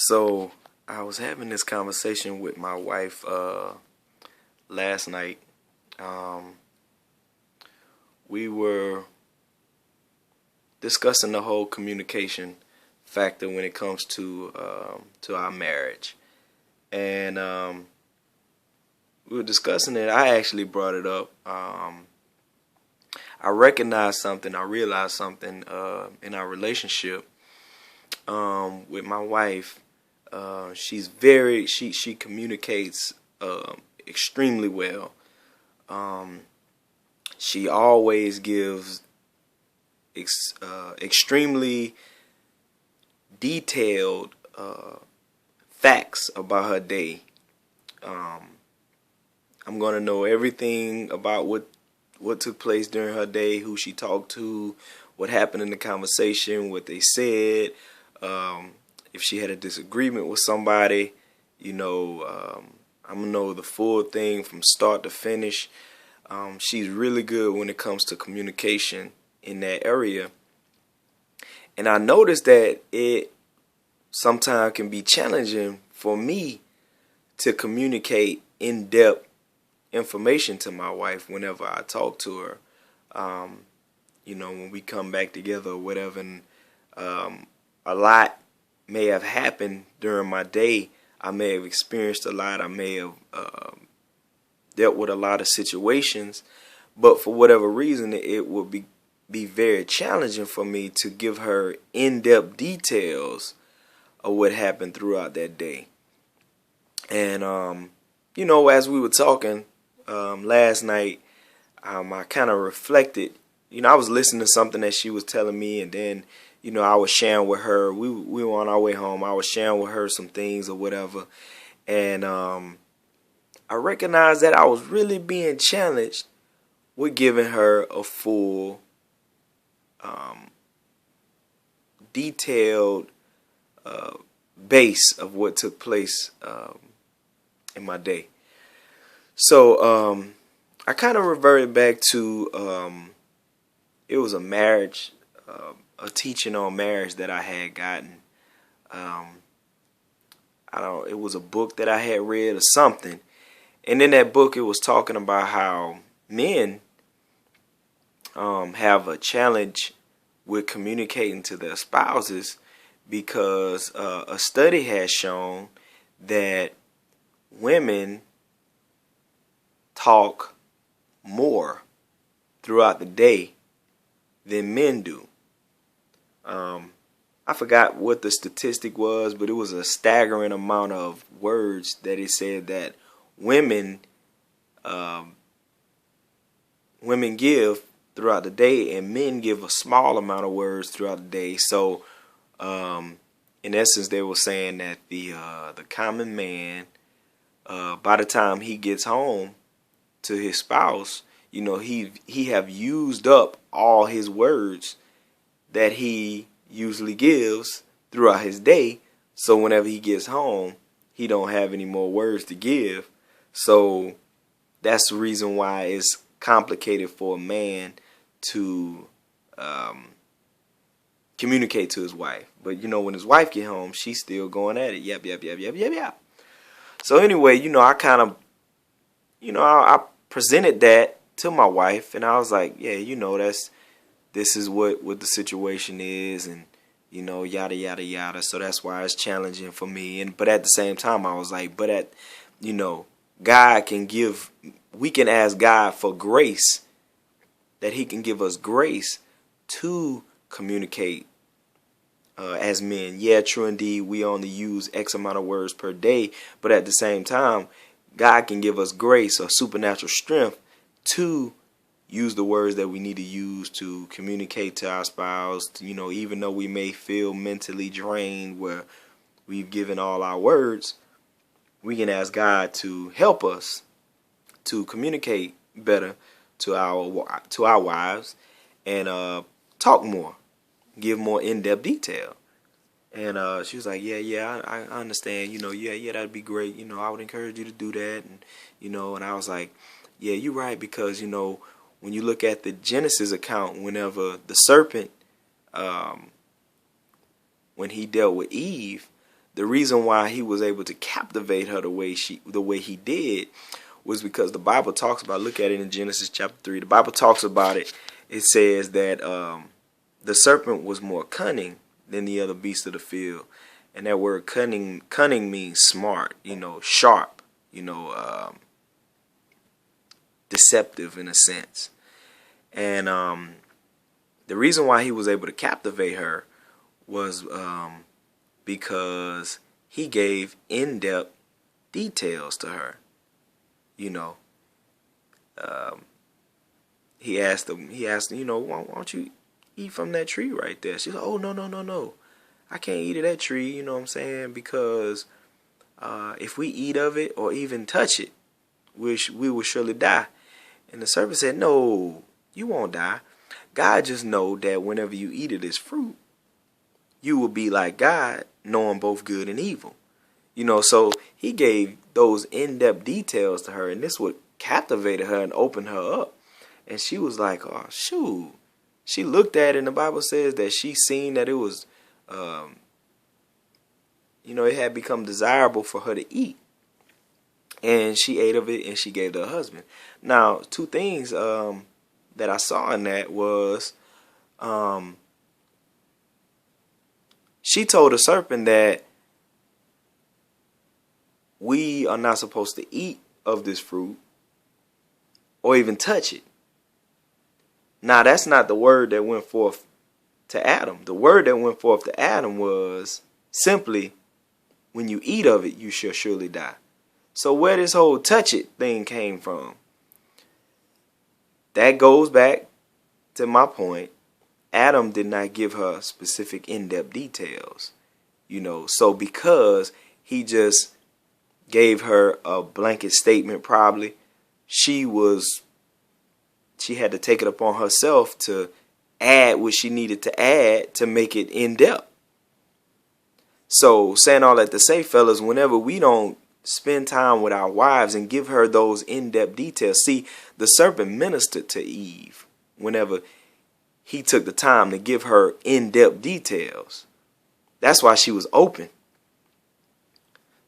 So I was having this conversation with my wife last night. Um, we were discussing the whole communication factor when it comes to our marriage, and we were discussing it. I actually brought it up. I recognized something. I realized something in our relationship with my wife. She communicates extremely well. Um, she always gives extremely detailed facts about her day. Um, I'm gonna know everything about what took place during her day, who she talked to, what happened in the conversation, what they said. Um, if she had a disagreement with somebody, I'm gonna know the full thing from start to finish. She's really good when it comes to communication in that area. And I noticed that it sometimes can be challenging for me to communicate in depth information to my wife whenever I talk to her. Um, when we come back together or whatever, and a lot may have happened during my day. I may have experienced a lot. I may have dealt with a lot of situations, but for whatever reason, it would be very challenging for me to give her in-depth details of what happened throughout that day. And as we were talking last night, I kind of reflected. I was listening to something that she was telling me, and then I was sharing with her. We were on our way home. I was sharing with her some things or whatever, and I recognized that I was really being challenged with giving her a full, detailed base of what took place in my day. So I kind of reverted back to it was a marriage, a teaching on marriage that I had gotten. Um, I don't. It was a book that I had read or something, and in that book it was talking about how men have a challenge with communicating to their spouses because a study has shown that women talk more throughout the day than men do. I forgot what the statistic was, but it was a staggering amount of words that it said that women um, women give throughout the day, and men give a small amount of words throughout the day. So, in essence, they were saying that the common man, by the time he gets home to his spouse, he have used up all his words that he usually gives throughout his day. So whenever he gets home, he don't have any more words to give. So that's the reason why it's complicated for a man to communicate to his wife. But when his wife get home, she's still going at it. Yep, yep, yep, yep, yep, yep. So anyway, I kind of, I presented that to my wife, and I was like, yeah, this is what the situation is, and yada yada yada. So that's why it's challenging for me. But at the same time, I was like, you know, God can give. We can ask God for grace, that He can give us grace to communicate as men. Yeah, true indeed. We only use X amount of words per day, but at the same time, God can give us grace or supernatural strength to use the words that we need to use to communicate to our spouse. Even though we may feel mentally drained where we've given all our words, we can ask God to help us to communicate better to our wives and talk more, give more in-depth detail. And she was like, yeah, I understand. Yeah, that'd be great. I would encourage you to do that. And I was like, yeah, you're right, because when you look at the Genesis account, whenever the serpent, when he dealt with Eve, the reason why he was able to captivate her the way he did was because the Bible talks about, look at it in Genesis chapter 3. The Bible talks about it. It says that the serpent was more cunning than the other beasts of the field. And that word cunning means smart, sharp, deceptive in a sense. And the reason why he was able to captivate her was because he gave in-depth details to her. He asked, why don't you eat from that tree right there? She's like, oh, no. I can't eat of that tree, you know what I'm saying? Because if we eat of it or even touch it, we will surely die. And the serpent said, no, you won't die. God just know that whenever you eat of this fruit, you will be like God, knowing both good and evil. So he gave those in-depth details to her, and this would captivated her and opened her up. And she was like, oh, shoot. She looked at it, and the Bible says that she seen that it was, it had become desirable for her to eat. And she ate of it, and she gave it to her husband. Now, two things that I saw in that was she told the serpent that we are not supposed to eat of this fruit or even touch it. Now, that's not the word that went forth to Adam. The word that went forth to Adam was simply, when you eat of it, you shall surely die. So where this whole touch it thing came from, that goes back to my point. Adam did not give her specific in-depth details, so because he just gave her a blanket statement, probably she had to take it upon herself to add what she needed to add to make it in-depth. So saying all that to say, fellas, whenever we don't spend time with our wives and give her those in-depth details. See, the serpent ministered to Eve whenever he took the time to give her in-depth details. That's why she was open.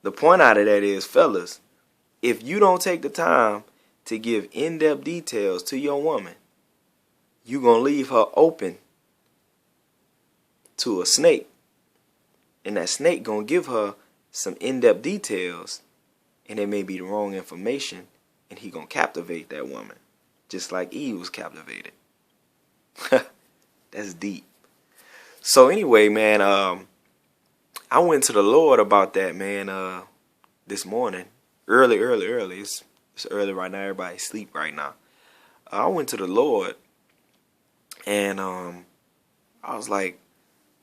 The point out of that is, fellas, if you don't take the time to give in-depth details to your woman, you're going to leave her open to a snake. And that snake going to give her some in-depth details, and it may be the wrong information, and he going to captivate that woman, just like Eve was captivated. That's deep. So anyway, man, I went to the Lord about that, man, this morning. Early. It's early right now. Everybody's asleep right now. I went to the Lord, and I was like,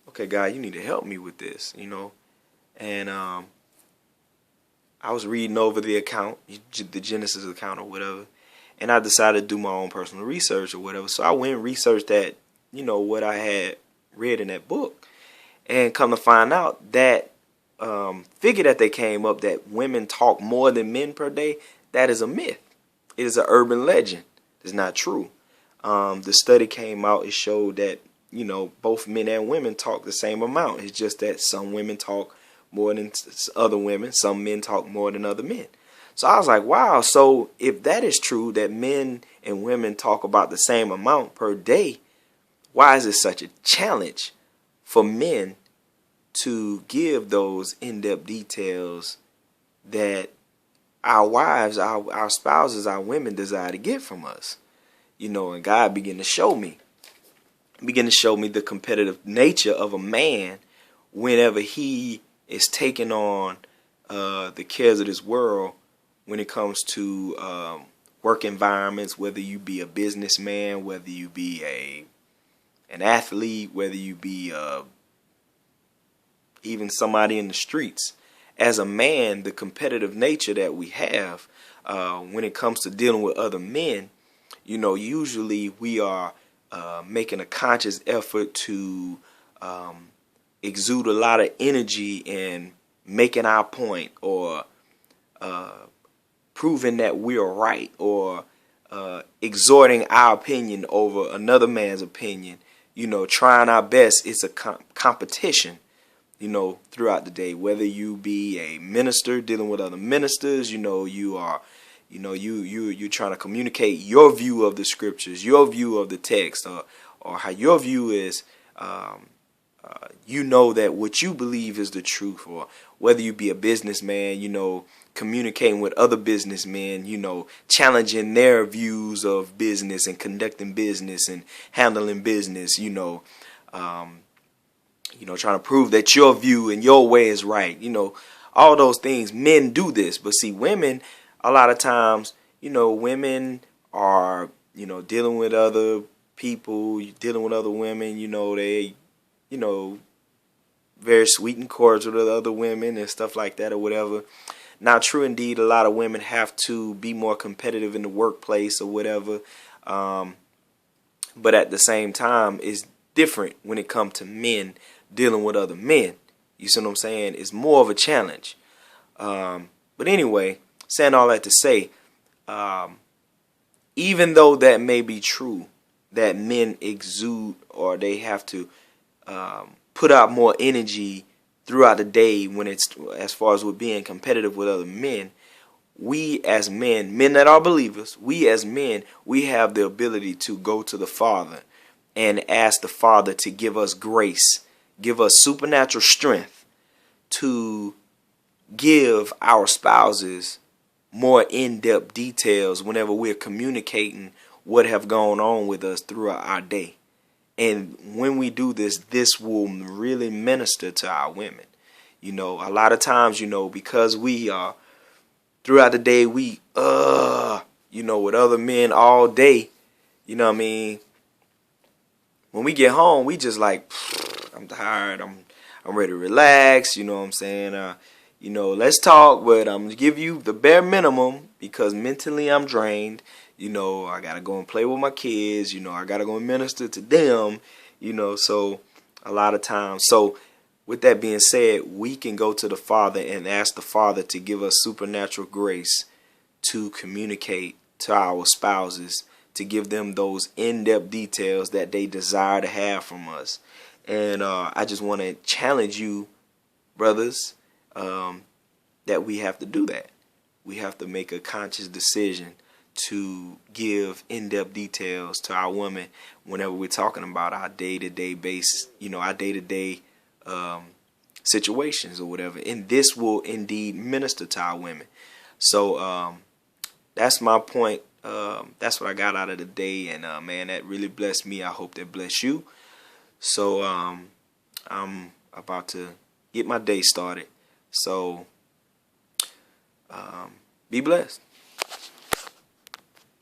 okay, God, you need to help me with this, And I was reading over the account, the Genesis account or whatever, and I decided to do my own personal research or whatever. So I went and researched that, what I had read in that book. And come to find out that figure that they came up that women talk more than men per day, that is a myth. It is an urban legend. It's not true. The study came out. It showed that, both men and women talk the same amount. It's just that some women talk more than other women. Some men talk more than other men. So I was like, wow. So if that is true, that men and women talk about the same amount per day, why is it such a challenge for men to give those in-depth details that our wives, our spouses, our women desire to get from us? And God began to show me the competitive nature of a man whenever he is taking on the cares of this world when it comes to work environments, whether you be a businessman, whether you be an athlete, whether you be even somebody in the streets. As a man, the competitive nature that we have when it comes to dealing with other men, usually we are making a conscious effort to exude a lot of energy in making our point, or proving that we're right, or exhorting our opinion over another man's opinion, trying our best. It's a competition. throughout the day, whether you be a minister dealing with other ministers, you are, you're trying to communicate your view of the scriptures, your view of the text, or how your view is, that what you believe is the truth, or whether you be a businessman, communicating with other businessmen, challenging their views of business and conducting business and handling business, trying to prove that your view and your way is right. All those things. Men do this. But see, women, a lot of times, women are, dealing with other people, dealing with other women, they, very sweet and cordial to the other women and stuff like that or whatever. Now, true indeed, a lot of women have to be more competitive in the workplace or whatever. But at the same time, it's different when it comes to men dealing with other men. You see what I'm saying? It's more of a challenge. But anyway, saying all that to say, even though that may be true, that men exude or they have to put out more energy throughout the day when it's as far as with being competitive with other men, we as men that are believers, we as men, we have the ability to go to the Father and ask the Father to give us grace, give us supernatural strength to give our spouses more in-depth details whenever we're communicating what have gone on with us throughout our day. And when we do this, this will really minister to our women. A lot of times, because we are throughout the day, we, with other men all day, you know what I mean? When we get home, we just like, I'm tired. I'm ready to relax. You know what I'm saying? Let's talk, but I'm going to give you the bare minimum because mentally I'm drained. I got to go and play with my kids. I got to go and minister to them, so a lot of times. So with that being said, we can go to the Father and ask the Father to give us supernatural grace to communicate to our spouses, to give them those in-depth details that they desire to have from us. And I just want to challenge you, brothers, that we have to do that. We have to make a conscious decision to give in-depth details to our women whenever we're talking about our day-to-day basis, our day-to-day situations or whatever. And this will indeed minister to our women. So that's my point. That's what I got out of the day. And, man, that really blessed me. I hope that bless you. So I'm about to get my day started. So be blessed.